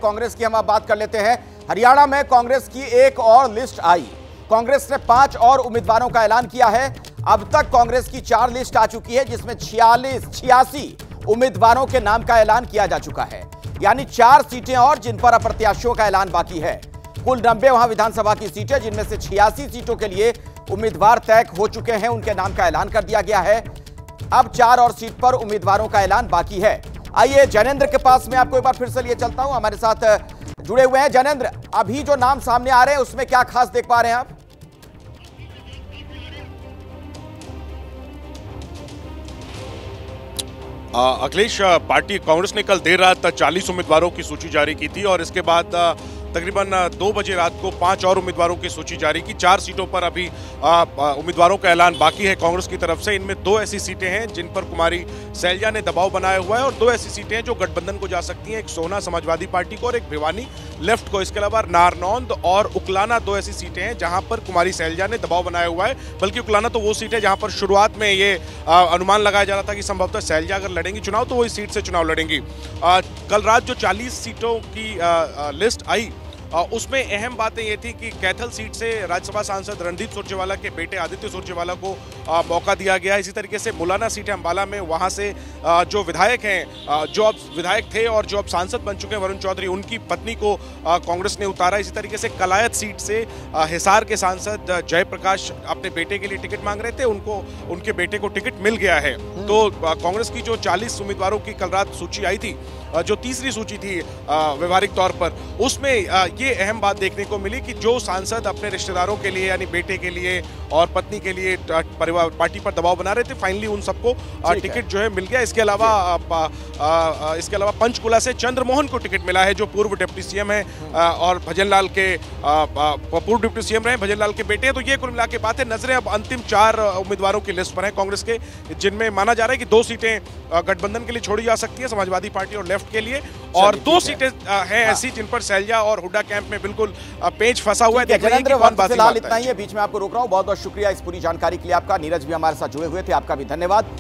कांग्रेस की हम अब बात कर लेते हैं। हरियाणा में कांग्रेस की एक और लिस्ट आई। कांग्रेस ने 5 और उम्मीदवारों का ऐलान किया है। अब तक कांग्रेस की 4 लिस्ट आ चुकी है, जिसमें 86 उम्मीदवारों के नाम का ऐलान किया जा चुका है। यानी 4 सीटें और जिन पर अप्रत्याशियों का ऐलान बाकी है। कुल 90 वहां विधानसभा की सीटें, जिनमें से 86 सीटों के लिए उम्मीदवार तय हो चुके हैं, उनके नाम का ऐलान कर दिया गया है। अब 4 और सीट पर उम्मीदवारों का ऐलान बाकी है। आइए जैनेंद्र के पास मैं आपको एक बार फिर से लिए चलता हूं, हमारे साथ जुड़े हुए हैं जैनेंद्र। अभी जो नाम सामने आ रहे हैं उसमें क्या खास देख पा रहे हैं आप? अखिलेश, पार्टी कांग्रेस ने कल देर रात 40 उम्मीदवारों की सूची जारी की थी और इसके बाद तकरीबन 2 बजे रात को 5 और उम्मीदवारों की सूची जारी की। 4 सीटों पर अभी उम्मीदवारों का ऐलान बाकी है कांग्रेस की तरफ से। इनमें 2 ऐसी सीटें हैं जिन पर कुमारी सैलजा ने दबाव बनाया हुआ है और 2 ऐसी सीटें हैं जो गठबंधन को जा सकती हैं, एक सोहना समाजवादी पार्टी को और एक भिवानी लेफ्ट को। इसके अलावा नारनौंद और उकलाना 2 ऐसी सीटें हैं जहां पर कुमारी सैलजा ने दबाव बनाया हुआ है। बल्कि उकलाना तो वो सीट है जहां पर शुरुआत में ये अनुमान लगाया जा रहा था कि संभवतः सैलजा अगर लड़ेंगी चुनाव तो वो इस सीट से चुनाव लड़ेंगी। कल रात जो 40 सीटों की लिस्ट आई उसमें अहम बातें ये थी कि कैथल सीट से राज्यसभा सांसद रणदीप सुरजेवाला के बेटे आदित्य सुरजेवाला को मौका दिया गया। इसी तरीके से मुलाना सीट है अंबाला में, वहां से जो विधायक हैं, जो अब विधायक थे और जो अब सांसद बन चुके हैं वरुण चौधरी, उनकी पत्नी को कांग्रेस ने उतारा। इसी तरीके से कलायत सीट से हिसार के सांसद जयप्रकाश अपने बेटे के लिए टिकट मांग रहे थे, उनके बेटे को टिकट मिल गया है। तो कांग्रेस की जो 40 उम्मीदवारों की कल रात सूची आई थी, जो तीसरी सूची थी व्यवहारिक तौर पर, उसमें ये अहम बात देखने को मिली कि जो सांसद अपने रिश्तेदारों के लिए यानी बेटे के लिए और पत्नी के लिए परिवार पार्टी पर दबाव बना रहे थे, फाइनली उन सबको टिकट जो है मिल गया। इसके अलावा पंचकुला से चंद्रमोहन को टिकट मिला है, जो पूर्व डिप्टी सीएम है और भजनलाल के पूर्व डिप्टी सीएम रहे, भजनलाल के बेटे हैं। तो ये कुल मिला के बात है। नजरें अब अंतिम 4 उम्मीदवारों की लिस्ट पर है कांग्रेस के, जिनमें माना जा रहा है कि 2 सीटें गठबंधन के लिए छोड़ी जा सकती है, समाजवादी पार्टी और लेफ्ट के लिए, और 2 सीटें हैं ऐसी जिन पर सैलजा और हुड्डा कैंप में बिल्कुल पेच फंसा हुआ है। फिलहाल इतना ही है, बीच में आपको रोक रहा हूं। बहुत बहुत शुक्रिया इस पूरी जानकारी के लिए आपका। नीरज भी हमारे साथ जुड़े हुए थे, आपका भी धन्यवाद।